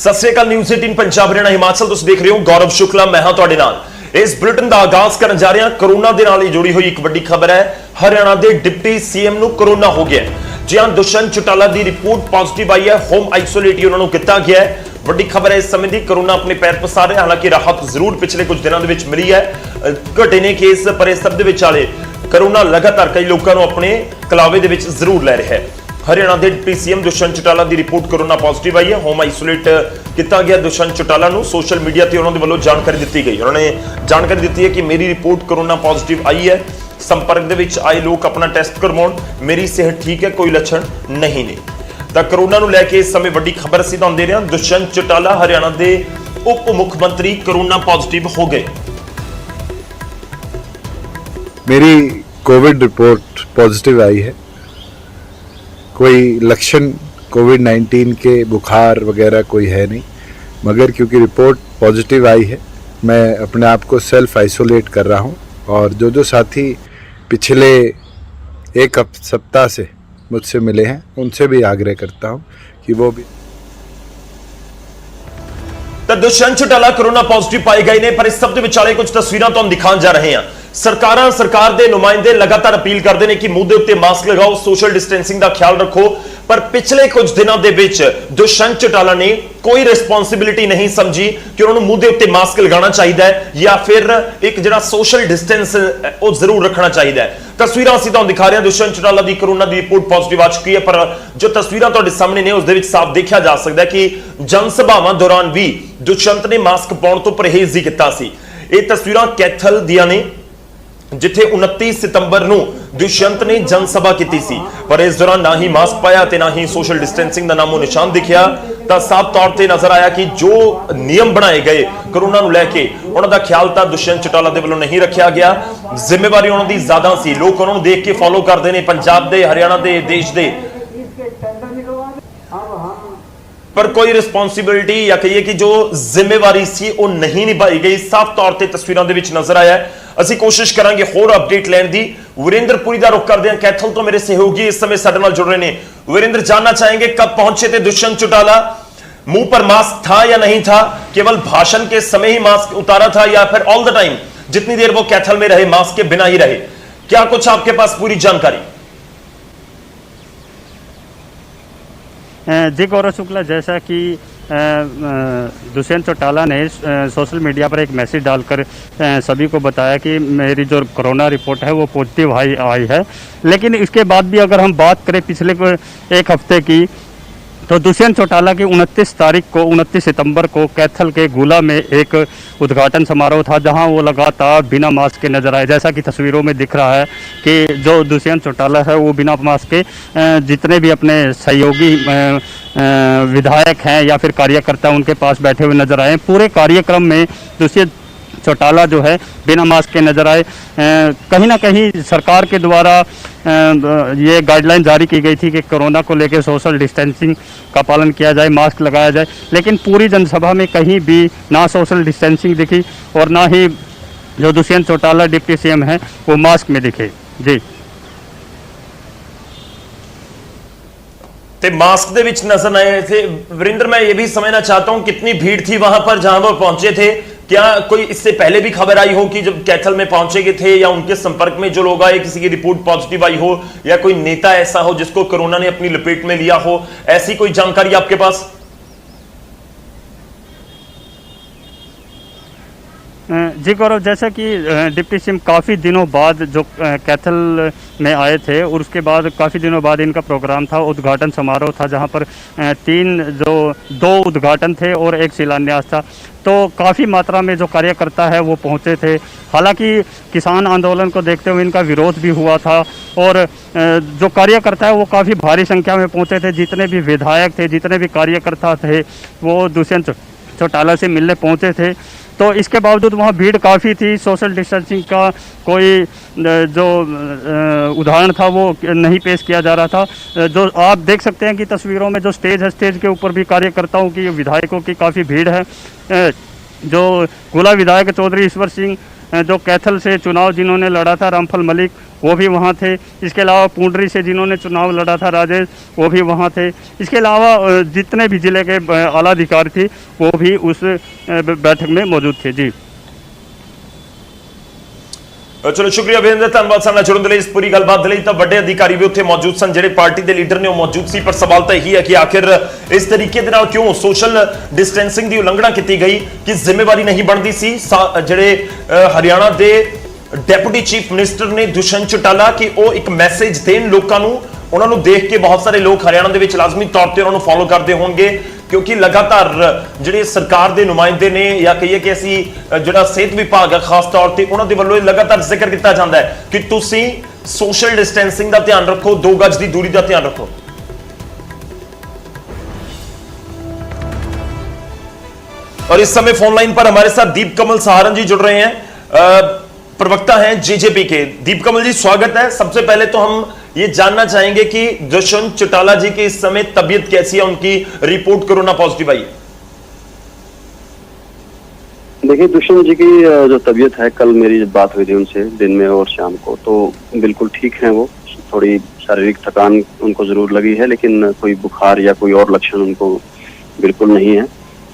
सत श्री अकाल न्यूज़ 18 पंजाब हरियाणा हिमाचल तुसीं देख रहे हो। गौरव शुक्ला मैं हां तुहाडे नाल। इस बुलेटिन का आगाज करन जा रहे हां। कोरोना दे नाल जुड़ी हुई एक वड्डी खबर है। हरियाणा के डिप्टी सीएम नूं कोरोना हो गया है। जी हां, दुष्यंत चौटाला की रिपोर्ट पॉजिटिव आई है। होम आइसोलेट उन्होंने किया गया है। वड्डी खबर है इस समय की। कोरोना अपने पैर पसार रहा है। हालांकि राहत जरूर पिछले कुछ दिनों के मिली है। घटे ने केस पर इस सब के कोरोना लगातार कई लोगों को अपने कलावे के जरूर लै रहा है। हरियाणा के डिप्टी सीएम दुष्यंत चौटाला की रिपोर्ट कोरोना पॉजिटिव आई है। होम आइसोलेट किया गया दुष्यंत चौटाला को। सोशल मीडिया पर उन्होंने वालों जानकारी दी गई। उन्होंने जानकारी दी है कि मेरी रिपोर्ट कोरोना पॉजिटिव आई है। संपर्क के आए लोग अपना टेस्ट करवाउण, मेरी सेहत ठीक है, कोई लक्षण नहीं ने। तो कोरोना को लैके इस समय वड्डी खबर असीं तुहानूं दे रहे हैं। दुष्यंत चौटाला हरियाणा के उप मुख्यमंत्री कोरोना पॉजिटिव हो गए। मेरी कोविड रिपोर्ट पॉजिटिव आई है। कोई लक्षण कोविड-19 के बुखार वगैरह कोई है नहीं, मगर क्योंकि रिपोर्ट पॉजिटिव आई है मैं अपने आप को सेल्फ आइसोलेट कर रहा हूं। और जो साथी पिछले एक सप्ताह से मुझसे मिले हैं उनसे भी आग्रह करता हूं कि वो भी। तो दुष्यंत चौटाला कोरोना पॉजिटिव पाए गए ने, पर इस सब के विचाले कुछ तस्वीरें तो हम दिखाने जा रहे हैं। सरकार के नुमाइंदे लगातार अपील करते हैं कि मुंह के उत्ते मास्क लगाओ, सोशल डिस्टेंसिंग का ख्याल रखो, पर पिछले कुछ दिनों के विच दुष्यंत चौटाला ने कोई रिस्पॉन्सिबिलिटी नहीं समझी कि उन्होंने मुंह के उत्ते मास्क लगाना चाहिए या फिर एक जो सोशल डिस्टेंस वो जरूर रखना चाहिए। तस्वीरें असीं तुहानूं दिखा रहे हैं। दुष्यंत चौटाला की कोरोना की रिपोर्ट पॉजिटिव आ चुकी है, पर जो तस्वीरें तुहाडे सामने ने उसदे विच साफ देखा जा सकता है कि जनसभावां दौरान भी दुष्यंत ने मास्क पाउण तो परहेज ही किया सी। ये तस्वीरें कैथल दियां ने जिथे 29 सितंबर नूं दुष्यंत ने जनसभा की सी, पर इस दौरान ना ही मास्क पाया ते ना ही सोशल डिस्टेंसिंग का नामो निशान दिखिया। तो साफ तौर पर नजर आया कि जो नियम बनाए गए कोरोना को लैके उन्होंने ख्याल तो दुष्यंत चौटाला के वालों नहीं रखा गया। जिम्मेवारी उन्होंने ज्यादा सी। लोग उन्होंने देख के फॉलो करते हैं, पंजाब के, हरियाणा के, देश के, पर कोई रिस्पॉन्सिबिलिटी या कहिए कि जो जिम्मेवारी सी वो नहीं निभाई गई। साफ तौर पर तस्वीरों के नजर आया है। ਅਸੀਂ कोशिश करांगे होर अपडेट लैन की। वीरेंद्रपुरी का रुख करते हैं। कैथल तो मेरे सहयोगी इस समय साडे नाल जुड़ रहे हैं। वीरेंद्र, जानना चाहेंगे कब पहुंचे थे दुष्यंत चौटाला? मुंह पर मास्क था या नहीं था? केवल भाषण के समय ही मास्क उतारा था या फिर ऑल द टाइम जितनी देर वो कैथल में रहे मास्क के बिना ही रहे? क्या कुछ आपके पास पूरी जानकारी? जी गौरव शुक्ला, जैसा कि दुष्यंत चौटाला ने सोशल मीडिया पर एक मैसेज डालकर सभी को बताया कि मेरी जो कोरोना रिपोर्ट है वो पॉजिटिव आई है, लेकिन इसके बाद भी अगर हम बात करें पिछले एक हफ्ते की, तो दुष्यंत चौटाला की 29 सितंबर को कैथल के गुला में एक उद्घाटन समारोह था जहां वो लगातार बिना मास्क के नजर आए। जैसा कि तस्वीरों में दिख रहा है कि जो दुष्यंत चौटाला है वो बिना मास्क के जितने भी अपने सहयोगी विधायक हैं या फिर कार्यकर्ता उनके पास बैठे हुए नजर आए। पूरे कार्यक्रम में दुष्यंत चौटाला जो है बिना मास्क के नजर आए। कहीं ना कहीं सरकार के द्वारा ये गाइडलाइन जारी की गई थी कि कोरोना को लेकर सोशल डिस्टेंसिंग का पालन किया जाए, मास्क लगाया जाए, लेकिन पूरी जनसभा में कहीं भी ना सोशल डिस्टेंसिंग दिखी और ना ही जो दुष्यंत चौटाला डिप्टी सीएम है वो मास्क में दिखे। जी, ते मास्क दे विच नजर आए थे। वीरेंद्र, मैं ये भी समझना चाहता हूं कितनी भीड़ थी वहां पर जहां वो पहुंचे थे? क्या कोई इससे पहले भी खबर आई हो कि जब कैथल में पहुंचे थे या उनके संपर्क में जो लोग आए किसी की रिपोर्ट पॉजिटिव आई हो या कोई नेता ऐसा हो जिसको कोरोना ने अपनी लपेट में लिया हो? ऐसी कोई जानकारी आपके पास? जी गौरव, जैसा कि डिप्टी सीएम काफ़ी दिनों बाद जो कैथल में आए थे और उसके बाद काफ़ी दिनों बाद इनका प्रोग्राम था, उद्घाटन समारोह था जहां पर दो उद्घाटन थे और एक शिलान्यास था। तो काफ़ी मात्रा में जो कार्यकर्ता है वो पहुंचे थे। हालांकि किसान आंदोलन को देखते हुए इनका विरोध भी हुआ था और जो कार्यकर्ता है वो काफ़ी भारी संख्या में पहुंचे थे। जितने भी विधायक थे, जितने भी कार्यकर्ता थे वो दुष्यंत चौटाला से मिलने पहुंचे थे। तो इसके बावजूद वहाँ भीड़ काफ़ी थी। सोशल डिस्टेंसिंग का कोई जो उदाहरण था वो नहीं पेश किया जा रहा था। जो आप देख सकते हैं कि तस्वीरों में जो स्टेज है, स्टेज के ऊपर भी कार्यकर्ताओं की, विधायकों की काफ़ी भीड़ है। जो गुला विधायक चौधरी ईश्वर सिंह जो कैथल से चुनाव जिन्होंने लड़ा था, रामफल मलिक, वो भी वहाँ थे। इसके अलावा पुंडरी से जिन्होंने चुनाव लड़ा था राजेश, वो भी वहाँ थे। इसके अलावा जितने भी जिले के आला अधिकारी थे वो भी उस बैठक में मौजूद थे। जी चलो शुक्रिया वीरेंद्र, धन्यवाद सामना जुड़न दे इस पूरी गलबात दे तो बड़े अधिकारी भी उत्थे मौजूद सन, जेडे पार्टी के लीडर ने मौजूद सी। पर सवाल तो यही है कि आखिर इस तरीके दे नाल क्यों सोशल डिस्टेंसिंग की उलंघना की गई, कि जिम्मेवारी नहीं बनती सी जेडे हरियाणा के डेप्यूटी चीफ मिनिस्टर ने दुष्यंत चौटाला कि वो एक मैसेज देन लोगों को। उन्होंने देख के बहुत सारे लोग हरियाणा के विच लाजमी तौर पर उन्होंने फॉलो करते होंगे, क्योंकि लगातार ਜਿਹੜੇ सरकार के नुमाइंदे ने या कहिए कि ਅਸੀਂ ਜਿਹੜਾ ਸਿਹਤ ਵਿਭਾਗ ਹੈ ਖਾਸ ਤੌਰ ਤੇ ਉਹਨਾਂ ਦੇ ਵੱਲੋਂ ਲਗਾਤਾਰ ਜ਼ਿਕਰ ਕੀਤਾ ਜਾਂਦਾ ਹੈ ਕਿ ਤੁਸੀਂ ਸੋਸ਼ਲ ਡਿਸਟੈਂਸਿੰਗ ਦਾ ਧਿਆਨ ਰੱਖੋ, 2 ਗਜ ਦੀ ਦੂਰੀ ਦਾ ਧਿਆਨ ਰੱਖੋ। और इस समय फोन लाइन पर हमारे साथ दीप कमल सहारन जी जुड़ रहे हैं, प्रवक्ता हैं जेजेपी के। दीप कमल जी स्वागत है। सबसे पहले तो हम ये जानना चाहेंगे कि दुष्यंत चौटाला जी की इस समय तबीयत कैसी है, उनकी रिपोर्ट कोरोना पॉजिटिव आई है। देखिए, दुष्यंत जी की जो तबीयत है, कल मेरी जब बात हुई थी उनसे दिन में और शाम को, तो बिल्कुल ठीक है। वो थोड़ी शारीरिक थकान उनको जरूर लगी है, लेकिन कोई बुखार या कोई और लक्षण उनको बिल्कुल नहीं है।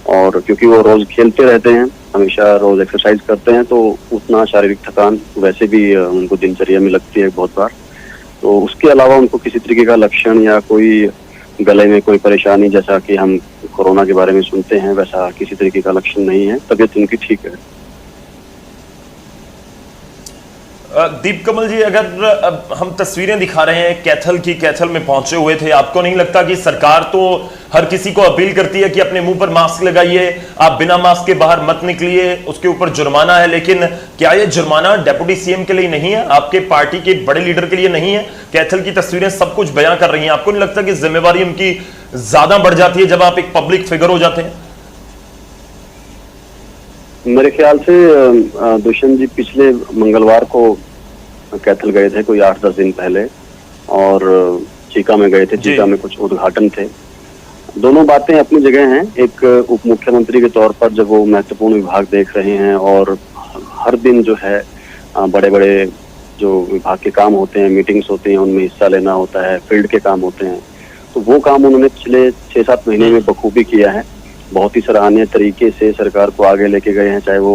और क्योंकि वो रोज खेलते रहते हैं, हमेशा रोज एक्सरसाइज करते हैं, तो उतना शारीरिक थकान वैसे भी उनको दिनचर्या में लगती है बहुत बार। तो उसके अलावा उनको किसी तरीके का लक्षण या कोई गले में कोई परेशानी, जैसा कि हम कोरोना के बारे में सुनते हैं, वैसा किसी तरीके का लक्षण नहीं है। तबीयत उनकी ठीक है। दीप कमल जी, अगर हम तस्वीरें दिखा रहे हैं कैथल की, कैथल में पहुंचे हुए थे, आपको नहीं लगता कि सरकार तो हर किसी को अपील करती है कि अपने मुंह पर मास्क लगाइए, आप बिना मास्क के बाहर मत निकलिए, उसके ऊपर जुर्माना है, लेकिन क्या ये जुर्माना डेप्यूटी सीएम के लिए नहीं है, आपके पार्टी के बड़े लीडर के लिए नहीं है? कैथल की तस्वीरें सब कुछ बयां कर रही हैं। आपको नहीं लगता कि जिम्मेवारी उनकी ज्यादा बढ़ जाती है जब आप एक पब्लिक फिगर हो जाते हैं? मेरे ख्याल से दुष्यंत जी पिछले मंगलवार को कैथल गए थे, कोई 8-10 दिन पहले, और चीका में गए थे। चीका में कुछ उद्घाटन थे। दोनों बातें अपनी जगह हैं। एक उप मुख्यमंत्री के तौर पर जब वो महत्वपूर्ण विभाग देख रहे हैं और हर दिन जो है बड़े बड़े जो विभाग के काम होते हैं, मीटिंग्स होती हैं, उनमें हिस्सा लेना होता है, फील्ड के काम होते हैं, तो वो काम उन्होंने पिछले 6-7 महीने में बखूबी किया है। बहुत ही सराहनीय तरीके से सरकार को आगे लेके गए हैं, चाहे वो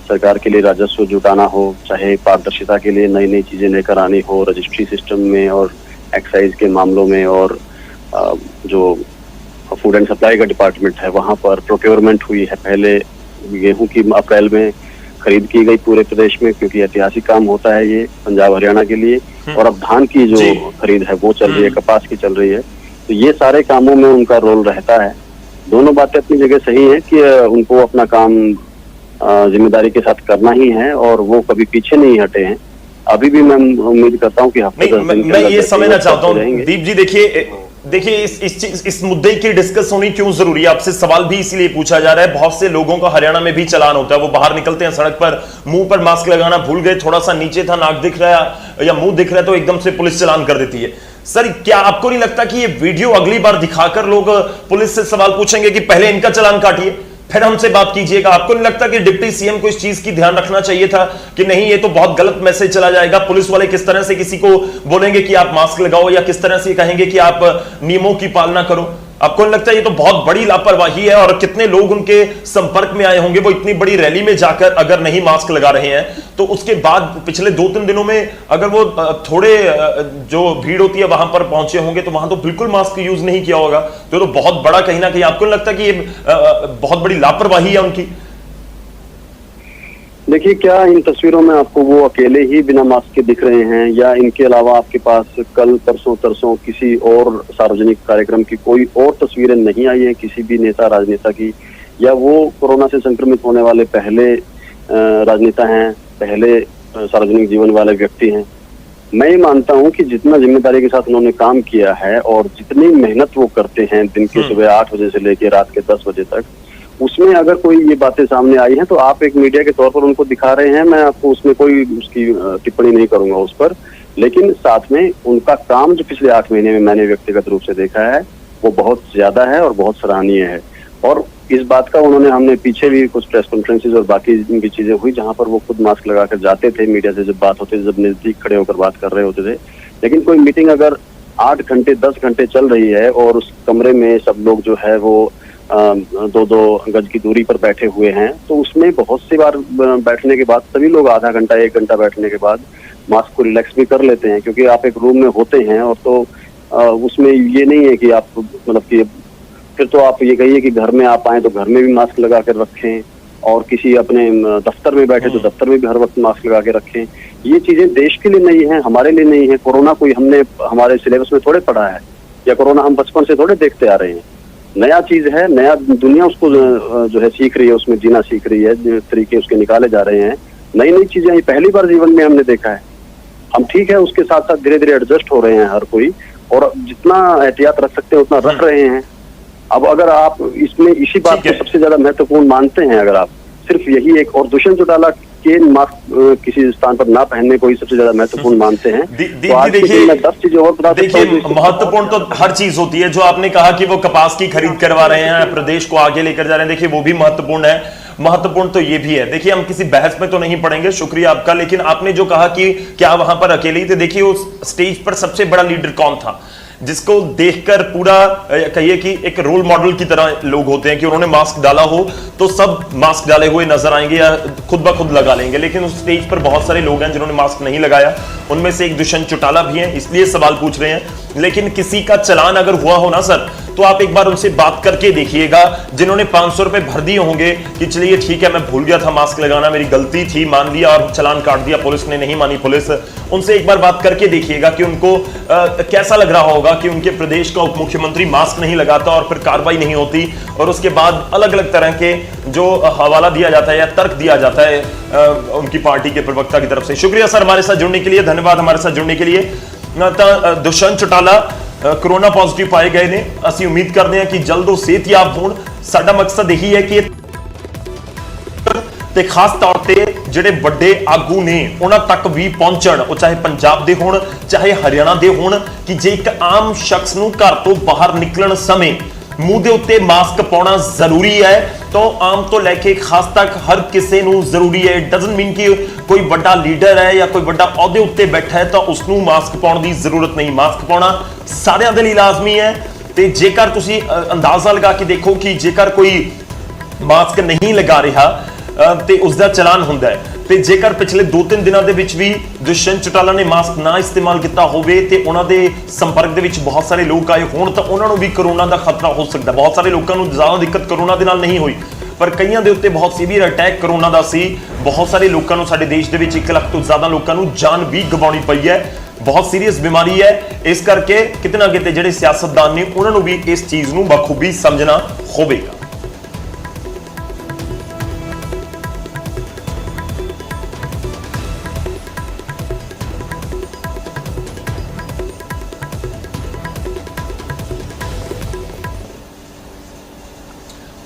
सरकार के लिए राजस्व जुटाना हो, चाहे पारदर्शिता के लिए नई नई चीजें लेकर आनी हो, रजिस्ट्री सिस्टम में और एक्साइज के मामलों में, और जो फूड एंड सप्लाई का डिपार्टमेंट है वहाँ पर प्रोक्योरमेंट हुई है। पहले गेहूं की अप्रैल में खरीद की गई पूरे प्रदेश में, क्योंकि ऐतिहासिक काम होता है ये पंजाब हरियाणा के लिए। और अब धान की जो खरीद है वो चल रही है, कपास की चल रही है। तो ये सारे कामों में उनका रोल रहता है। दोनों बातें अपनी जगह सही है कि उनको अपना काम जिम्मेदारी के साथ करना ही है, और वो कभी पीछे नहीं हटे हैं। अभी भी मैं उम्मीद करता हूँ कि हफ्ते 10 दिन मैं ये समझना चाहता हूँ दीप जी, देखिए इस मुद्दे की डिस्कस होनी क्यों जरूरी है, आपसे सवाल भी इसीलिए पूछा जा रहा है। बहुत से लोगों का हरियाणा में भी चालान होता है, वो बाहर निकलते हैं सड़क पर, मुंह पर मास्क लगाना भूल गए, थोड़ा सा नीचे था, नाक दिख रहा है या मुंह दिख रहा है, तो एकदम से पुलिस चालान कर देती है। सर, क्या आपको नहीं लगता कि ये वीडियो अगली बार दिखाकर लोग पुलिस से सवाल पूछेंगे कि पहले इनका चालान काटिए फिर हमसे बात कीजिएगा? आपको नहीं लगता कि डिप्टी सीएम को इस चीज की ध्यान रखना चाहिए था कि नहीं, ये तो बहुत गलत मैसेज चला जाएगा? पुलिस वाले किस तरह से किसी को बोलेंगे कि आप मास्क लगाओ, या किस तरह से कहेंगे कि आप नियमों की पालना करो? आपको नहीं लगता ये तो बहुत बड़ी लापरवाही है? और कितने लोग उनके संपर्क में आए होंगे, वो इतनी बड़ी रैली में जाकर अगर नहीं मास्क लगा रहे हैं, तो उसके बाद पिछले 2-3 दिनों में अगर वो थोड़े जो भीड़ होती है वहां पर पहुंचे होंगे, तो वहां तो बिल्कुल मास्क यूज नहीं किया होगा। तो बहुत बड़ा कहीं ना कहीं आपको नहीं लगता कि ये बहुत बड़ी लापरवाही है उनकी? देखिए, क्या इन तस्वीरों में आपको वो अकेले ही बिना मास्क के दिख रहे हैं, या इनके अलावा आपके पास कल परसों तरसों किसी और सार्वजनिक कार्यक्रम की कोई और तस्वीरें नहीं आई है किसी भी नेता राजनेता की, या वो कोरोना से संक्रमित होने वाले पहले राजनेता हैं, पहले सार्वजनिक जीवन वाले व्यक्ति हैं? मैं ये मानता हूँ कि जितना जिम्मेदारी के साथ उन्होंने काम किया है और जितनी मेहनत वो करते हैं दिन के सुबह 8 बजे से लेकर रात के 10 बजे तक, उसमें अगर कोई ये बातें सामने आई हैं तो आप एक मीडिया के तौर पर उनको दिखा रहे हैं, मैं आपको उसमें कोई उसकी टिप्पणी नहीं करूंगा उस पर। लेकिन साथ में उनका काम जो पिछले 8 महीने में मैंने व्यक्तिगत रूप से देखा है वो बहुत ज्यादा है और बहुत सराहनीय है। और इस बात का उन्होंने, हमने पीछे भी कुछ प्रेस कॉन्फ्रेंसेज और बाकी भी चीजें हुई जहां पर वो खुद मास्क लगाकर जाते थे, मीडिया से जब बात होती थी, जब नजदीक खड़े होकर बात कर रहे होते थे। लेकिन कोई मीटिंग अगर 8 घंटे 10 घंटे चल रही है और उस कमरे में सब लोग जो है वो 2-2 गज की दूरी पर बैठे हुए हैं, तो उसमें बहुत सी बार बैठने के बाद सभी लोग आधा घंटा 1 घंटा बैठने के बाद मास्क को रिलैक्स भी कर लेते हैं, क्योंकि आप एक रूम में होते हैं और तो उसमें ये नहीं है कि आप मतलब कि फिर तो आप ये कहिए कि घर में आप आए तो घर में भी मास्क लगा कर रखें, और किसी अपने दफ्तर में बैठे तो दफ्तर में भी हर वक्त मास्क लगा के रखें। ये चीजें देश के लिए नहीं है, हमारे लिए नहीं है। कोरोना कोई हमने हमारे सिलेबस में थोड़े पढ़ा है, या कोरोना हम बचपन से थोड़े देखते आ रहे हैं। नया चीज है, नया दुनिया उसको जो है सीख रही है, उसमें जीना सीख रही है, तरीके उसके निकाले जा रहे हैं। नई नई चीजें ये पहली बार जीवन में हमने देखा है। हम ठीक है, उसके साथ साथ धीरे धीरे एडजस्ट हो रहे हैं हर कोई, और जितना एहतियात रख सकते हैं उतना रख रहे हैं। अब अगर आप इसमें इसी बात को सबसे ज्यादा महत्वपूर्ण मानते हैं, अगर आप सिर्फ यही एक, और दुष्यंत चौटाला के मास्क किसी स्थान पर ना पहनने को ही सबसे ज्यादा महत्वपूर्ण मानते हैं, तो आज के दिन में 10 चीजें और बता सकता हूं। देखिए, महत्वपूर्ण तो हर चीज होती है। जो आपने कहा कि वो कपास की खरीद करवा रहे हैं, प्रदेश को आगे लेकर जा रहे हैं, देखिए वो भी महत्वपूर्ण है। महत्वपूर्ण तो ये भी है। देखिए, हम किसी बहस में तो नहीं पड़ेंगे, शुक्रिया आपका, लेकिन आपने जो कहा कि क्या वहां पर अकेले ही थे, देखिए उस स्टेज पर सबसे बड़ा लीडर कौन था जिसको देखकर पूरा कहिए कि एक रोल मॉडल की तरह लोग होते हैं कि उन्होंने मास्क डाला हो तो सब मास्क डाले हुए नजर आएंगे या खुद ब खुद लगा लेंगे। लेकिन उस स्टेज पर बहुत सारे लोग हैं जिन्होंने मास्क नहीं लगाया, उनमें से एक दुष्यंत चौटाला भी हैं, इसलिए सवाल पूछ रहे हैं। लेकिन किसी का चलान अगर हुआ हो ना सर, तो आप एक बार उनसे बात करके देखिएगा, जिन्होंने 500 रुपए भर दिए होंगे कि चलिए ठीक है, मैं भूल गया था मास्क लगाना, मेरी गलती थी, मान लिया और चलान काट दिया, पुलिस ने नहीं मानी पुलिस। उनसे एक बार बात करके देखिएगा कि उनको कैसा लग रहा होगा कि उनके प्रदेश का उप मुख्यमंत्री मास्क नहीं लगाता और फिर कार्रवाई नहीं होती, और उसके बाद अलग अलग तरह के जो हवाला दिया जाता है या तर्क दिया जाता है उनकी पार्टी के प्रवक्ता की तरफ से। शुक्रिया सर हमारे साथ जुड़ने के लिए, धन्यवाद हमारे साथ जुड़ने के लिए। दुष्यंत चौटाला कोरोना पॉजिटिव पाए गए ने, ਅਸੀਂ ਉਮੀਦ ਕਰਦੇ ਹਾਂ ਕਿ ਜਲਦ ਉਹ ਸਿਹਤਯਾਬ ਹੋਣ। ਸਾਡਾ ਮਕਸਦ ਇਹੀ ਹੈ ਕਿ ਤੇ ਖਾਸ ਤੌਰ ਤੇ ਜਿਹੜੇ ਵੱਡੇ ਆਗੂ ਨੇ ਉਹਨਾਂ ਤੱਕ ਵੀ ਪਹੁੰਚਣ, ਉਹ ਚਾਹੇ ਪੰਜਾਬ ਦੇ ਹੋਣ ਚਾਹੇ ਹਰਿਆਣਾ ਦੇ ਹੋਣ, ਕਿ ਜੇ ਇੱਕ ਆਮ ਸ਼ਖਸ ਨੂੰ ਘਰ ਤੋਂ ਬਾਹਰ ਨਿਕਲਣ ਸਮੇਂ ਮੂੰਹ ਦੇ ਉੱਤੇ ਮਾਸਕ ਪਾਉਣਾ ਜ਼ਰੂਰੀ ਹੈ, तो आम तो लेके खास तक हर किसी ਨੂੰ ਜ਼ਰੂਰੀ ਹੈ। इट डजंट मीन कि कोई ਵੱਡਾ ਲੀਡਰ ਹੈ ਜਾਂ ਕੋਈ ਵੱਡਾ ਅਹੁਦੇ ਉੱਤੇ ਬੈਠਾ ਹੈ ਤਾਂ ਉਸ ਨੂੰ ਮਾਸਕ ਪਾਉਣ ਦੀ ਜ਼ਰੂਰਤ ਨਹੀਂ। ਮਾਸਕ ਪਾਉਣਾ ਸਾਰਿਆਂ ਦੇ ਲਈ ਲਾਜ਼ਮੀ ਹੈ। ਤੇ ਜੇਕਰ ਤੁਸੀਂ ਅੰਦਾਜ਼ਾ ਲਗਾ ਕੇ ਦੇਖੋ ਕਿ ਜੇਕਰ ਕੋਈ ਮਾਸਕ ਨਹੀਂ ਲਗਾ ਰਿਹਾ ਤੇ ਉਸ ਦਾ ਚਲਾਨ ਹੁੰਦਾ ਹੈ, ਤੇ ਜੇਕਰ ਪਿਛਲੇ 2-3 ਦਿਨਾਂ ਦੇ ਵਿੱਚ ਵੀ ਦੁਸ਼ਯੰਤ ਚੌਟਾਲਾ ਨੇ ਮਾਸਕ ਨਾ ਇਸਤੇਮਾਲ ਕੀਤਾ ਹੋਵੇ ਤੇ ਉਹਨਾਂ ਦੇ ਸੰਪਰਕ ਦੇ ਵਿੱਚ ਬਹੁਤ ਸਾਰੇ ਲੋਕ ਆਏ ਹੋਣ, ਤਾਂ ਉਹਨਾਂ ਨੂੰ ਵੀ ਕੋਰੋਨਾ ਦਾ ਖਤਰਾ ਹੋ ਸਕਦਾ। ਬਹੁਤ ਸਾਰੇ ਲੋਕਾਂ ਨੂੰ ਜ਼ਿਆਦਾ ਦਿੱਕਤ ਕੋਰੋਨਾ ਦੇ ਨਾਲ ਨਹੀਂ ਹੋਈ, ਪਰ ਕਈਆਂ ਦੇ ਉੱਤੇ ਬਹੁਤ ਸੀਵੀਅਰ ਅਟੈਕ ਕੋਰੋਨਾ ਦਾ ਸੀ। ਬਹੁਤ ਸਾਰੇ ਲੋਕਾਂ ਨੂੰ, ਸਾਡੇ ਦੇਸ਼ ਦੇ ਵਿੱਚ 1 ਲੱਖ ਤੋਂ ਜ਼ਿਆਦਾ ਲੋਕਾਂ ਨੂੰ ਜਾਨ ਵੀ ਗਵਾਉਣੀ ਪਈ ਹੈ। ਬਹੁਤ ਸੀਰੀਅਸ ਬਿਮਾਰੀ ਹੈ। ਇਸ ਕਰਕੇ ਕਿਤੇ ਨਾ ਕਿਤੇ ਜਿਹੜੇ ਸਿਆਸਤਦਾਨ ਨੇ ਉਹਨਾਂ ਨੂੰ ਵੀ ਇਸ ਚੀਜ਼ ਨੂੰ ਬਖੂਬੀ ਸਮਝਣਾ ਹੋਵੇਗਾ।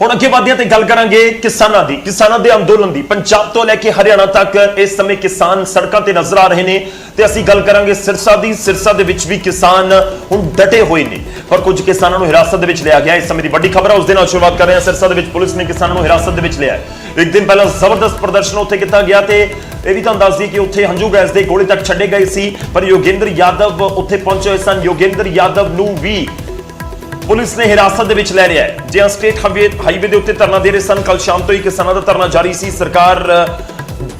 ਹੁਣ ਅੱਗੇ ਵਧਦੇ ਹਾਂ ਤੇ ਗੱਲ ਕਰਾਂਗੇ ਕਿਸਾਨਾਂ ਦੀ, ਕਿਸਾਨਾਂ ਦੇ ਅੰਦੋਲਨ ਦੀ। ਪੰਜਾਬ ਤੋਂ ਲੈ ਕੇ ਹਰਿਆਣਾ ਤੱਕ ਇਸ ਸਮੇਂ ਕਿਸਾਨ ਸੜਕਾਂ ਤੇ ਨਜ਼ਰ ਆ ਰਹੇ ਨੇ ਤੇ ਅਸੀਂ ਗੱਲ ਕਰਾਂਗੇ ਸਿਰਸਾ ਦੀ। ਸਿਰਸਾ ਦੇ ਵਿੱਚ ਵੀ ਕਿਸਾਨ ਹੁਣ ਡਟੇ ਹੋਏ ਨੇ, ਪਰ ਕੁਝ ਕਿਸਾਨਾਂ ਨੂੰ ਹਿਰਾਸਤ ਦੇ ਵਿੱਚ ਲਿਆ ਗਿਆ। ਇਸ ਸਮੇਂ ਦੀ ਵੱਡੀ ਖਬਰ ਹੈ, ਉਸ ਦੇ ਨਾਲ ਸ਼ੁਰੂਆਤ ਕਰ ਰਹੇ ਹਾਂ। ਸਿਰਸਾ ਦੇ ਵਿੱਚ ਪੁਲਿਸ ਨੇ ਕਿਸਾਨਾਂ ਨੂੰ ਹਿਰਾਸਤ ਦੇ ਵਿੱਚ ਲਿਆ ਹੈ। ਇੱਕ ਦਿਨ ਪਹਿਲਾਂ ਜ਼ਬਰਦਸਤ ਪ੍ਰਦਰਸ਼ਨ ਉੱਥੇ ਕੀਤਾ ਗਿਆ ਤੇ ਇਹ ਵੀ ਤੁਹਾਨੂੰ ਦੱਸ ਦਈਏ ਕਿ ਉੱਥੇ ਹੰਝੂ ਗੈਸ ਦੇ ਗੋਲੇ ਤੱਕ ਛੱਡੇ ਗਏ ਸੀ, ਪਰ ਯੋਗੇਂਦਰ ਯਾਦਵ ਉੱਥੇ ਪਹੁੰਚੇ ਹੋਏ ਸਨ। ਯੋਗੇਂਦਰ ਯਾਦਵ ਨੂੰ ਵੀ ਪੁਲਿਸ ਨੇ ਹਿਰਾਸਤ ਦੇ ਵਿੱਚ ਲੈ ਲਿਆ ਹੈ। ਜਿਹਾਂ ਸਟੇਟ ਹਾਈਵੇ ਦੇ ਉੱਤੇ ਧਰਨਾ ਦੇ ਰਹੇ ਸਨ। ਕੱਲ ਸ਼ਾਮ ਤੋਂ ਹੀ ਕਿਸਾਨਾਂ ਦਾ ਧਰਨਾ ਜਾਰੀ ਸੀ। ਸਰਕਾਰ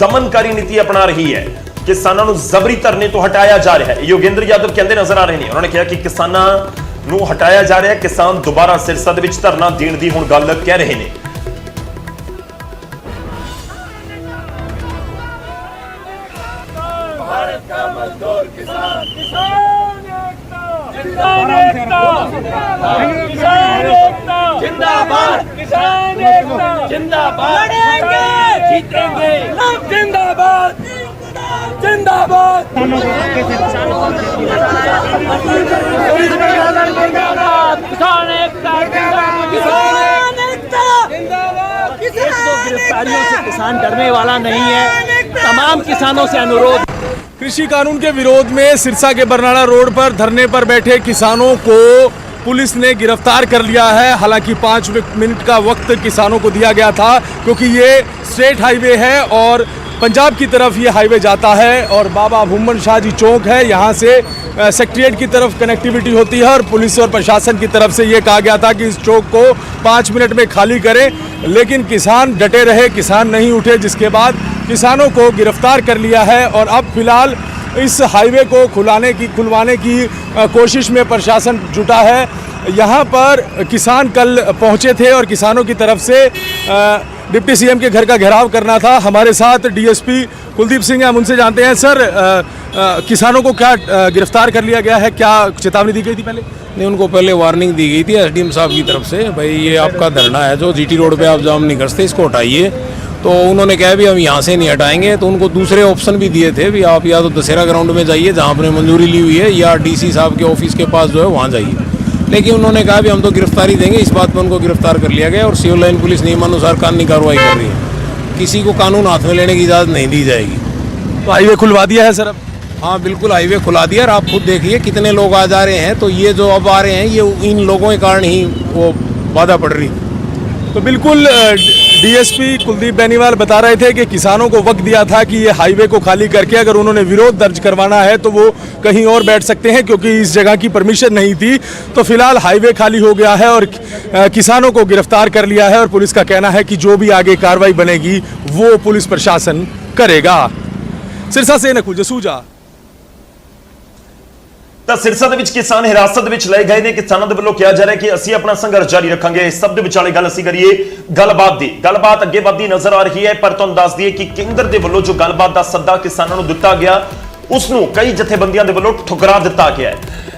ਦਮਨਕਾਰੀ ਨੀਤੀ ਅਪਣਾ ਰਹੀ ਹੈ, ਕਿਸਾਨਾਂ ਨੂੰ ਜ਼ਬਰੀ ਧਰਨੇ ਤੋਂ ਹਟਾਇਆ ਜਾ ਰਿਹਾ ਹੈ। ਯੋਗੇਂਦਰ ਯਾਦਵ ਕਹਿੰਦੇ ਨਜ਼ਰ ਆ ਰਹੇ ਨੇ। ਉਹਨਾਂ ਨੇ ਕਿਹਾ ਕਿ ਕਿਸਾਨਾਂ ਨੂੰ ਹਟਾਇਆ ਜਾ ਰਿਹਾ ਹੈ, ਕਿਸਾਨ ਦੁਬਾਰਾ ਸਿਰਸਾ ਦੇ ਵਿੱਚ ਧਰਨਾ ਦੇਣ ਦੀ ਹੁਣ ਗੱਲ ਕਹਿ ਰਹੇ ਨੇ। जिंदाबाद किसान एकता जिंदाबाद लड़ेंगे जीतेंगे जिंदाबाद जिंदाबाद किसान एकता किसान एकता जिंदाबाद। गिरफ्तारियों से किसान डरने वाला नहीं है। तमाम किसानों से अनुरोध, कृषि कानून के विरोध में सिरसा के बरनाला रोड पर धरने पर बैठे किसानों को पुलिस ने गिरफ्तार कर लिया है। हालांकि 5 मिनट का वक्त किसानों को दिया गया था, क्योंकि ये स्टेट हाईवे है और पंजाब की तरफ ये हाईवे जाता है और बाबा भूमन शाह जी चौक है, यहाँ से सेक्रेटेरिएट की तरफ कनेक्टिविटी होती है। और पुलिस और प्रशासन की तरफ से ये कहा गया था कि इस चौक को 5 मिनट में खाली करें, लेकिन किसान डटे रहे, किसान नहीं उठे, जिसके बाद किसानों को गिरफ्तार कर लिया है। और अब फिलहाल इस हाईवे को खुलवाने की कोशिश में प्रशासन जुटा है। यहाँ पर किसान कल पहुँचे थे और किसानों की तरफ से डिप्टी सीएम के घर का घेराव करना था। हमारे साथ डीएसपी कुलदीप सिंह, हम उनसे जानते हैं। सर, किसानों को क्या गिरफ्तार कर लिया गया है, क्या चेतावनी दी गई थी पहले? नहीं, उनको पहले वार्निंग दी गई थी एसडीएम साहब की तरफ से, भाई ये आपका धरना है जो जीटी रोड पे आप जाम नहीं करते, इसको हटाइए। तो उन्होंने कहा भी हम यहाँ से नहीं हटाएंगे, तो उनको दूसरे ऑप्शन भी दिए थे भी आप या तो दशहरा ग्राउंड में जाइए जहाँ आपने मंजूरी ली हुई है, या डीसी साहब के ऑफिस के पास जो है वहाँ जाइए। लेकिन उन्होंने कहा भी हम तो गिरफ्तारी देंगे, इस बात पर उनको गिरफ्तार कर लिया गया और सिविल लाइन पुलिस नियमानुसार कानूनी कार्रवाई कर रही है। किसी को कानून हाथ में लेने की इजाज़त नहीं दी जाएगी। तो हाईवे खुलवा दिया है सर अब? हाँ बिल्कुल, हाईवे खुला दिया और आप खुद देखिए कितने लोग आ जा रहे हैं। तो ये जो अब आ रहे हैं ये इन लोगों के कारण ही वो बाधा पड़ रही थी। तो बिल्कुल डीएसपी कुलदीप बेनीवाल बता रहे थे कि किसानों को वक्त दिया था कि ये हाईवे को खाली करके अगर उन्होंने विरोध दर्ज करवाना है तो वो कहीं और बैठ सकते हैं, क्योंकि इस जगह की परमिशन नहीं थी। तो फिलहाल हाईवे खाली हो गया है और किसानों को गिरफ्तार कर लिया है और पुलिस का कहना है कि जो भी आगे कार्रवाई बनेगी वो पुलिस प्रशासन करेगा। सिरसा से नकुल जसूजा। ਤਾਂ ਸਿਰਸਾ ਦੇ ਵਿੱਚ ਕਿਸਾਨ ਹਿਰਾਸਤ ਵਿੱਚ ਲਏ ਗਏ ਨੇ। ਕਿਸਾਨਾਂ ਦੇ ਵੱਲੋਂ ਕਿਹਾ ਜਾ ਰਿਹਾ ਕਿ ਅਸੀਂ ਆਪਣਾ ਸੰਘਰਸ਼ ਜਾਰੀ ਰੱਖਾਂਗੇ। ਇਸ ਸਭ ਦੇ ਵਿਚਾਲੇ ਗੱਲ ਅਸੀਂ ਕਰੀਏ ਗੱਲਬਾਤ ਦੀ। ਗੱਲਬਾਤ ਅੱਗੇ ਵਧਦੀ ਨਜ਼ਰ ਆ ਰਹੀ ਹੈ, ਪਰ ਤੁਹਾਨੂੰ ਦੱਸ ਦਈਏ ਕਿ ਕੇਂਦਰ ਦੇ ਵੱਲੋਂ ਜੋ ਗੱਲਬਾਤ ਦਾ ਸੱਦਾ ਕਿਸਾਨਾਂ ਨੂੰ ਦਿੱਤਾ ਗਿਆ, ਉਸ ਨੂੰ ਕਈ ਜਥੇਬੰਦੀਆਂ ਦੇ ਵੱਲੋਂ ਠੁਕਰਾ ਦਿੱਤਾ ਗਿਆ ਹੈ।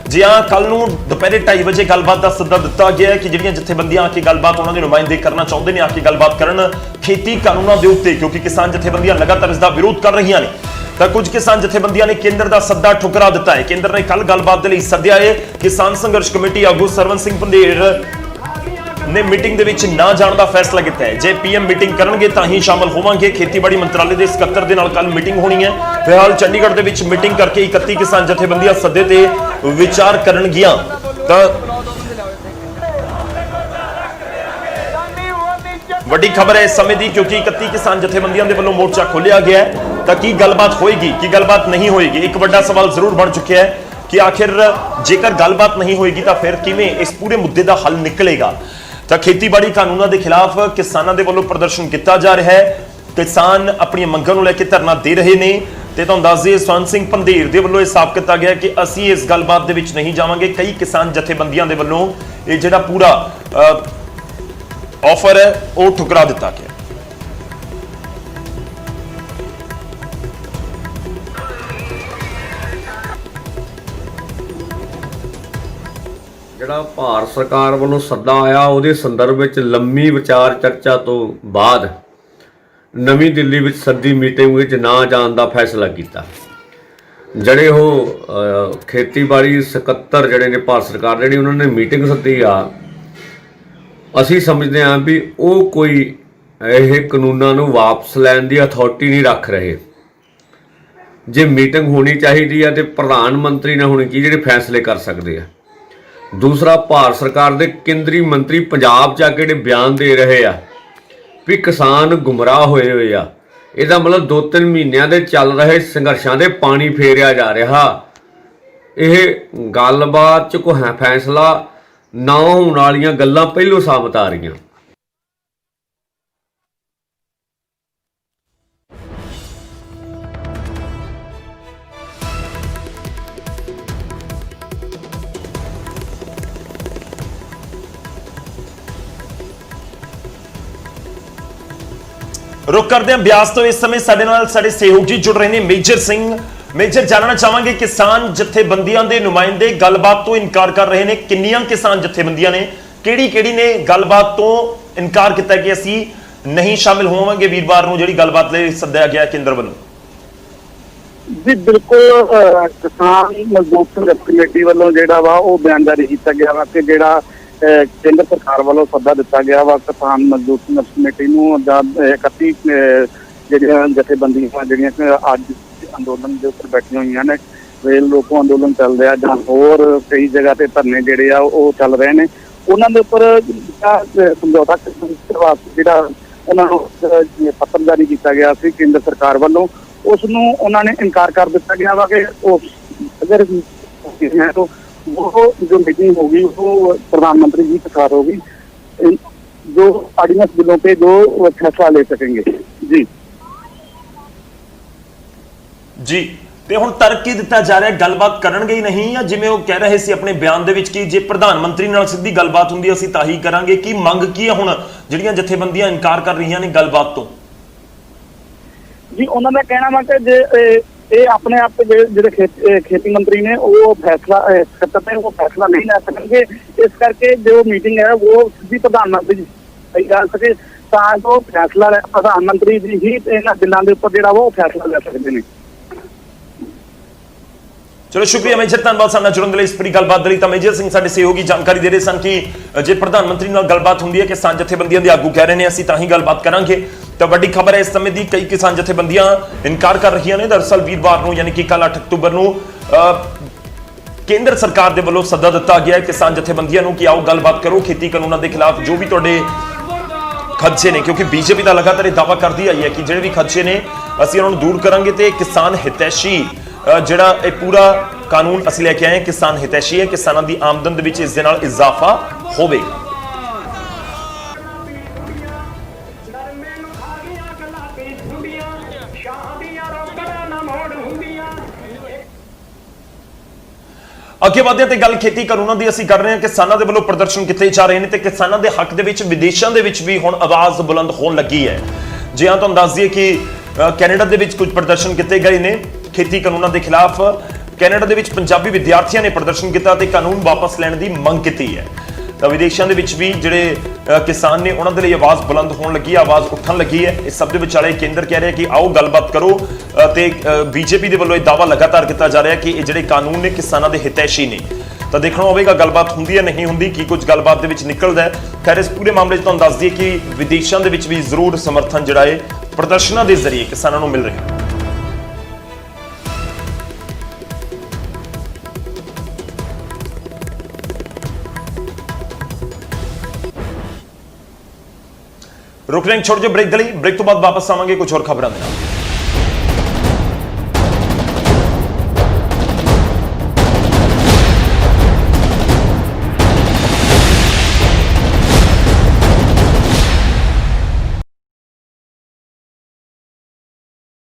ਜੀ ਹਾਂ, ਕੱਲ ਨੂੰ ਦੁਪਹਿਰੇ 2:30 ਵਜੇ ਗੱਲਬਾਤ ਦਾ ਸੱਦਾ ਦਿੱਤਾ ਗਿਆ ਹੈ ਕਿ ਜਿਹੜੀਆਂ ਜਥੇਬੰਦੀਆਂ ਆ ਕੇ ਗੱਲਬਾਤ ਉਹਨਾਂ ਦੇ ਨੁਮਾਇੰਦੇ ਕਰਨਾ ਚਾਹੁੰਦੇ ਨੇ, ਆ ਕੇ ਗੱਲਬਾਤ ਕਰਨ ਖੇਤੀ ਕਾਨੂੰਨਾਂ ਦੇ ਉੱਤੇ, ਕਿਉਂਕਿ ਕਿਸਾਨ ਜਥੇਬੰਦੀਆਂ ਲਗਾਤਾਰ ਇਸ ਦਾ ਵਿਰੋਧ ਕਰ ਰਹੀਆਂ ਨੇ। ਤਾਂ ਕੁਝ ਕਿਸਾਨ ਜਥੇਬੰਦੀਆਂ ਨੇ ਕੇਂਦਰ ਦਾ ਸੱਦਾ ਠੁਕਰਾ ਦਿੱਤਾ ਹੈ। ਕੇਂਦਰ ਨੇ ਕੱਲ ਗੱਲਬਾਤ ਦੇ ਲਈ ਸੱਦਿਆ ਹੈ। ਕਿਸਾਨ ਸੰਘਰਸ਼ ਕਮੇਟੀ ਆਗੂ ਸਰਵਨ ਸਿੰਘ ਪੰਧੇਰ ਨੇ ਮੀਟਿੰਗ ਦੇ ਵਿੱਚ ਨਾ ਜਾਣ ਦਾ ਫੈਸਲਾ ਕੀਤਾ ਹੈ। ਜੇ ਪੀਐਮ ਮੀਟਿੰਗ ਕਰਨਗੇ ਤਾਂ ਹੀ ਸ਼ਾਮਲ ਹੋਵਾਂਗੇ। ਖੇਤੀਬਾੜੀ ਮੰਤਰਾਲੇ ਦੇ ਸਕੱਤਰ ਦੇ ਨਾਲ ਕੱਲ ਮੀਟਿੰਗ ਹੋਣੀ ਹੈ। ਫਿਲਹਾਲ ਚੰਡੀਗੜ੍ਹ ਦੇ ਵਿੱਚ ਮੀਟਿੰਗ ਕਰਕੇ 31 ਕਿਸਾਨ ਜਥੇਬੰਦੀਆਂ ਸੱਦੇ ਤੇ ਵਿਚਾਰ ਕਰਨਗੀਆਂ। ਤਾਂ ਵੱਡੀ ਖਬਰ ਹੈ ਇਸ ਸਮੇਂ ਦੀ, ਕਿਉਂਕਿ 31 ਕਿਸਾਨ ਜਥੇਬੰਦੀਆਂ ਦੇ ਵੱਲੋਂ ਮੋਰਚਾ ਖੋਲ੍ਹਿਆ ਗਿਆ ਹੈ। ਤਾਂ ਕੀ ਗੱਲਬਾਤ ਹੋਏਗੀ, ਕੀ ਗੱਲਬਾਤ ਨਹੀਂ ਹੋਏਗੀ, ਇੱਕ ਵੱਡਾ ਸਵਾਲ ਜ਼ਰੂਰ ਬਣ ਚੁੱਕਿਆ ਹੈ ਕਿ ਆਖਿਰ ਜੇਕਰ ਗੱਲਬਾਤ ਨਹੀਂ ਹੋਏਗੀ ਤਾਂ ਫਿਰ ਕਿਵੇਂ ਇਸ ਪੂਰੇ ਮੁੱਦੇ ਦਾ ਹੱਲ ਨਿਕਲੇਗਾ। ਤਾਂ ਖੇਤੀਬਾੜੀ ਕਾਨੂੰਨਾਂ ਦੇ ਖਿਲਾਫ ਕਿਸਾਨਾਂ ਦੇ ਵੱਲੋਂ ਪ੍ਰਦਰਸ਼ਨ ਕੀਤਾ ਜਾ ਰਿਹਾ ਹੈ। ਕਿਸਾਨ ਆਪਣੀਆਂ ਮੰਗਾਂ ਨੂੰ ਲੈ ਕੇ ਧਰਨਾ ਦੇ ਰਹੇ ਨੇ ਤੇ ਤੁਹਾਨੂੰ ਦੱਸ ਦਈਏ ਸਰਵਨ ਸਿੰਘ ਪੰਧੇਰ ਦੇ ਵੱਲੋਂ ਇਹ ਸਾਫ਼ ਕੀਤਾ ਗਿਆ ਕਿ ਅਸੀਂ ਇਸ ਗੱਲਬਾਤ ਦੇ ਵਿੱਚ ਨਹੀਂ ਜਾਵਾਂਗੇ। ਕਈ ਕਿਸਾਨ ਜਥੇਬੰਦੀਆਂ ਦੇ ਵੱਲੋਂ ਇਹ ਜਿਹੜਾ ਪੂਰਾ ਆਫਰ ਹੈ ਉਹ ਠੁਕਰਾ ਦਿੱਤਾ ਗਿਆ। ਜਿਹੜਾ ਭਾਰਤ ਸਰਕਾਰ ਵੱਲੋਂ ਸੱਦਾ ਆਇਆ ਉਹਦੇ ਸੰਦਰਭ ਵਿੱਚ ਲੰਮੀ ਵਿਚਾਰ ਚਰਚਾ ਤੋਂ ਬਾਅਦ ਨਵੀਂ ਦਿੱਲੀ ਵਿੱਚ ਸੱਦੀ ਮੀਟਿੰਗ ਵਿੱਚ ਨਾ ਜਾਣ ਦਾ ਫੈਸਲਾ ਕੀਤਾ। ਜਿਹੜੇ ਉਹ ਖੇਤੀਬਾੜੀ ਸਕੱਤਰ ਜਿਹੜੇ ਨੇ ਭਾਰਤ ਸਰਕਾਰ ਜਿਹੜੀ ਉਹਨਾਂ ਨੇ ਮੀਟਿੰਗ ਸੱਦੀ ਆ, ਅਸੀਂ ਸਮਝਦੇ ਹਾਂ ਵੀ ਉਹ ਕੋਈ ਇਹ ਕਾਨੂੰਨਾਂ ਨੂੰ ਵਾਪਸ ਲੈਣ ਦੀ ਅਥਾਰਟੀ ਨਹੀਂ ਰੱਖ ਰਹੇ। ਜੇ ਮੀਟਿੰਗ ਹੋਣੀ ਚਾਹੀਦੀ ਆ ਤੇ ਪ੍ਰਧਾਨ ਮੰਤਰੀ ਨਾਲ ਹੋਣੀ ਚਾਹੀਦੀ, ਜਿਹੜੇ ਫੈਸਲੇ ਕਰ ਸਕਦੇ ਆ। ਦੂਸਰਾ, ਭਾਰਤ ਸਰਕਾਰ ਦੇ ਕੇਂਦਰੀ ਮੰਤਰੀ ਪੰਜਾਬ 'ਚ ਆ ਕੇ ਜਿਹੜੇ ਬਿਆਨ ਦੇ ਰਹੇ ਆ ਵੀ ਕਿਸਾਨ ਗੁੰਮਰਾਹ ਹੋਏ ਆ, ਇਹਦਾ ਮਤਲਬ 2-3 ਮਹੀਨਿਆਂ ਦੇ ਚੱਲ ਰਹੇ ਸੰਘਰਸ਼ਾਂ ਦੇ ਪਾਣੀ ਫੇਰਿਆ ਜਾ ਰਿਹਾ। ਇਹ ਗੱਲਬਾਤ 'ਚ ਕੋਈ ਫੈਸਲਾ ਨਾ ਹੋਣ ਵਾਲੀਆਂ ਗੱਲਾਂ ਪਹਿਲੋਂ ਸਾਬਤ ਆ ਰਹੀਆਂ। रुक करते हैं ब्यास तो इस समय साडे नाल साडे सहयोगी जुड़ रहे हैं मेजर सिंह। मेजर, जानना चाहांगे किसान जथेबंदियां दे नुमाइंदे गलबात तो इनकार कर रहे हैं, किन्नियां किसान जथेबंदियां ने किहड़ी ने गलबात तो इनकार किया कि असी नहीं शामिल होवांगे वीरवार नूं जिहड़ी गलबात लई सद्दिया गया केंद्र ਵੱਲੋਂ? जी बिल्कुल, किसान मजदूर संघर्ष कमेटी वालों जिहड़ा वा वो बयान जारी किया गया वा कि जिहड़ा केंद्र सरकार वालों सद्दा दिता गया वा किसान मजदूर संघर्ष कमेटी नूं 31 ਜਿਹੜੀਆਂ ਜਥੇਬੰਦੀਆਂ ਜਿਹੜੀਆਂ ਅੱਜ ਅੰਦੋਲਨ ਦੇ ਉੱਪਰ ਬੈਠੀਆਂ ਹੋਈਆਂ ਨੇ, ਰੇਲ ਰੋਕੋ ਅੰਦੋਲਨ ਚੱਲ ਰਿਹਾ ਜਾਂ ਹੋਰ ਕਈ ਜਗ੍ਹਾ ਤੇ ਧਰਨੇ ਜਿਹੜੇ ਆ ਉਹ ਚੱਲ ਰਹੇ ਨੇ, ਉਹਨਾਂ ਦੇ ਉੱਪਰ ਸਮਝੌਤਾ ਜਿਹੜਾ ਉਹਨਾਂ ਨੂੰ ਪੱਤਰ ਜਾਰੀ ਕੀਤਾ ਗਿਆ ਸੀ ਕੇਂਦਰ ਸਰਕਾਰ ਵੱਲੋਂ, ਉਸ ਨੂੰ ਉਹਨਾਂ ਨੇ ਇਨਕਾਰ ਕਰ ਦਿੱਤਾ ਗਿਆ ਵਾ ਕਿ ਉਹ ਅਗਰ तो वो जो मीटिंग होगी वो प्रधानमंत्री जी के साथ होगी, जो ऑर्डिनेंस बिलों पे जो फैसला ले सकेंगे। जी ਜੀ ਤੇ ਹੁਣ ਤਰਕ ਕੀ ਦਿੱਤਾ ਜਾ ਰਿਹਾ, ਗੱਲਬਾਤ ਕਰਨਗੇ ਹੀ ਨਹੀਂ ਜਾਂ ਜਿਵੇਂ ਉਹ ਕਹਿ ਰਹੇ ਸੀ ਆਪਣੇ ਬਿਆਨ ਦੇ ਵਿੱਚ ਕਿ ਜੇ ਪ੍ਰਧਾਨ ਮੰਤਰੀ ਨਾਲ ਸਿੱਧੀ ਗੱਲਬਾਤ ਹੁੰਦੀ ਅਸੀਂ ਤਾਂ ਹੀ ਕਰਾਂਗੇ, ਕੀ ਮੰਗ ਕੀ ਹੈ ਹੁਣ ਜਿਹੜੀਆਂ ਜਥੇਬੰਦੀਆਂ ਇਨਕਾਰ ਕਰ ਰਹੀਆਂ ਨੇ ਗੱਲਬਾਤ ਤੋਂ? ਜੀ ਉਹਨਾਂ ਦਾ ਕਹਿਣਾ ਵਾ ਕਿ ਜੇ ਇਹ ਆਪਣੇ ਆਪ ਤੇ ਜਿਹੜੇ ਖੇਤੀ ਮੰਤਰੀ ਨੇ ਉਹ ਫੈਸਲਾ ਸਕੱਤਰ ਨੇ ਉਹ ਫੈਸਲਾ ਨਹੀਂ ਲੈ ਸਕਣਗੇ, ਇਸ ਕਰਕੇ ਜੋ ਮੀਟਿੰਗ ਹੈ ਉਹ ਸਿੱਧੀ ਪ੍ਰਧਾਨ ਮੰਤਰੀ ਜੀ ਕਰ ਸਕੇ ਤਾਂ ਜੋ ਫੈਸਲਾ ਪ੍ਰਧਾਨ ਮੰਤਰੀ ਜੀ ਹੀ ਇਹਨਾਂ ਬਿੱਲਾਂ ਦੇ ਉੱਪਰ ਜਿਹੜਾ ਉਹ ਫੈਸਲਾ ਲੈ ਸਕਦੇ ਨੇ। ਚਲੋ ਸ਼ੁਕਰੀਆ ਮੇਜਰ, ਧੰਨਵਾਦ ਸਾਡੇ ਨਾਲ ਜੁੜਨ ਦੇ ਲਈ। ਇਸ ਪੂਰੀ ਗੱਲਬਾਤ ਦੇ ਲਈ ਤਾਂ ਮੇਜਰ ਸਿੰਘ ਸਾਡੇ ਸਹਿਯੋਗੀ ਜਾਣਕਾਰੀ ਦੇ ਰਹੇ ਸਨ ਕਿ ਜੇ ਪ੍ਰਧਾਨ ਮੰਤਰੀ ਨਾਲ ਗੱਲਬਾਤ ਹੁੰਦੀ ਹੈ ਕਿਸਾਨ ਜਥੇਬੰਦੀਆਂ ਦੇ ਆਗੂ ਕਹਿ ਰਹੇ ਨੇ ਅਸੀਂ ਤਾਂ ਹੀ ਗੱਲਬਾਤ ਕਰਾਂਗੇ। ਤਾਂ ਵੱਡੀ ਖਬਰ ਹੈ ਇਸ ਸਮੇਂ ਦੀ, ਕਈ ਕਿਸਾਨ ਜਥੇਬੰਦੀਆਂ ਇਨਕਾਰ ਕਰ ਰਹੀਆਂ ਨੇ। ਦਰਅਸਲ ਵੀਰਵਾਰ ਨੂੰ ਯਾਨੀ ਕਿ ਕੱਲ 8 ਅਕਤੂਬਰ ਨੂੰ ਕੇਂਦਰ ਸਰਕਾਰ ਦੇ ਵੱਲੋਂ ਸੱਦਾ ਦਿੱਤਾ ਗਿਆ ਹੈ ਕਿਸਾਨ ਜਥੇਬੰਦੀਆਂ ਨੂੰ ਕਿ ਆਓ ਗੱਲਬਾਤ ਕਰੋ ਖੇਤੀ ਕਾਨੂੰਨਾਂ ਦੇ ਖਿਲਾਫ ਜੋ ਵੀ ਤੁਹਾਡੇ ਖਦਸ਼ੇ ਨੇ, ਕਿਉਂਕਿ ਬੀਜੇਪੀ ਦਾ ਲਗਾਤਾਰ ਇਹ ਦਾਅਵਾ ਕਰਦੀ ਆਈ ਹੈ ਕਿ ਜਿਹੜੇ ਵੀ ਖਦਸ਼ੇ ਨੇ ਅਸੀਂ ਉਹਨਾਂ ਨੂੰ ਦੂਰ ਕਰਾਂਗੇ ਤੇ ਕਿਸਾਨ ਹਿਤੈਸ਼ੀ ਜਿਹੜਾ ਇਹ ਪੂਰਾ ਕਾਨੂੰਨ ਅਸੀਂ ਲੈ ਕੇ ਆਏ ਹਾਂ ਕਿਸਾਨ ਹਿਤੈਸ਼ੀ ਹੈ, ਕਿਸਾਨਾਂ ਦੀ ਆਮਦਨ ਦੇ ਵਿੱਚ ਇਸ ਦੇ ਨਾਲ ਇਜ਼ਾਫਾ ਹੋਵੇਗਾ। ਅੱਗੇ ਵਧਦੇ ਤੇ ਗੱਲ ਖੇਤੀ ਕਾਨੂੰਨਾਂ ਦੀ ਅਸੀਂ ਕਰ ਰਹੇ ਹਾਂ। ਕਿਸਾਨਾਂ ਦੇ ਵੱਲੋਂ ਪ੍ਰਦਰਸ਼ਨ ਕੀਤੇ ਜਾ ਰਹੇ ਨੇ ਤੇ ਕਿਸਾਨਾਂ ਦੇ ਹੱਕ ਦੇ ਵਿੱਚ ਵਿਦੇਸ਼ਾਂ ਦੇ ਵਿੱਚ ਵੀ ਹੁਣ ਆਵਾਜ਼ ਬੁਲੰਦ ਹੋਣ ਲੱਗੀ ਹੈ। ਜੇ ਹਾਂ ਤੁਹਾਨੂੰ ਦੱਸ ਦਈਏ ਕਿ ਕੈਨੇਡਾ ਦੇ ਵਿੱਚ ਕੁਝ ਪ੍ਰਦਰਸ਼ਨ ਕੀਤੇ ਗਏ ਨੇ ਖੇਤੀ ਕਾਨੂੰਨਾਂ ਦੇ ਖਿਲਾਫ। ਕੈਨੇਡਾ ਦੇ ਵਿੱਚ ਪੰਜਾਬੀ ਵਿਦਿਆਰਥੀਆਂ ਨੇ ਪ੍ਰਦਰਸ਼ਨ ਕੀਤਾ ਤੇ ਕਾਨੂੰਨ ਵਾਪਸ ਲੈਣ ਦੀ ਮੰਗ ਕੀਤੀ ਹੈ। ਤਾਂ ਵਿਦੇਸ਼ਾਂ ਦੇ ਵਿੱਚ ਵੀ ਜਿਹੜੇ ਕਿਸਾਨ ਨੇ ਉਹਨਾਂ ਦੇ ਲਈ ਆਵਾਜ਼ ਬੁਲੰਦ ਹੋਣ ਲੱਗੀ ਹੈ, ਆਵਾਜ਼ ਉੱਠਣ ਲੱਗੀ ਹੈ। ਇਸ ਸਭ ਦੇ ਵਿਚਾਲੇ ਕੇਂਦਰ ਕਹਿ ਰਿਹਾ ਕਿ ਆਓ ਗੱਲਬਾਤ ਕਰੋ ਤੇ ਬੀਜੇਪੀ ਦੇ ਵੱਲੋਂ ਇਹ ਦਾਅਵਾ ਲਗਾਤਾਰ ਕੀਤਾ ਜਾ ਰਿਹਾ ਕਿ ਇਹ ਜਿਹੜੇ ਕਾਨੂੰਨ ਨੇ ਕਿਸਾਨਾਂ ਦੇ ਹਿਤੈਸ਼ੀ ਨੇ। ਤਾਂ ਦੇਖਣਾ ਹੋਵੇਗਾ ਗੱਲਬਾਤ ਹੁੰਦੀ ਹੈ ਨਹੀਂ ਹੁੰਦੀ, ਕੀ ਕੁਝ ਗੱਲਬਾਤ ਦੇ ਵਿੱਚ ਨਿਕਲਦਾ ਹੈ। ਖੈਰ ਇਸ ਪੂਰੇ ਮਾਮਲੇ 'ਚ ਤੁਹਾਨੂੰ ਦੱਸ ਦਈਏ ਕਿ ਵਿਦੇਸ਼ਾਂ ਦੇ ਵਿੱਚ ਵੀ ਜ਼ਰੂਰ ਸਮਰਥਨ ਜਿਹੜਾ ਹੈ ਪ੍ਰਦਰਸ਼ਨਾਂ ਦੇ ਜ਼ਰੀਏ ਕਿਸਾਨਾਂ ਨੂੰ ਮਿਲ ਰਿਹਾ ਹੈ। ਰੁਕ ਰਹੇ ਛੋਟੇ ਜਿਹੇ ਬ੍ਰੇਕ ਦੇ ਲਈ, ਬ੍ਰੇਕ ਤੋਂ ਬਾਅਦ ਵਾਪਸ ਆਵਾਂਗੇ ਕੁਝ ਹੋਰ ਖਬਰਾਂ ਦੇ ਨਾਲ।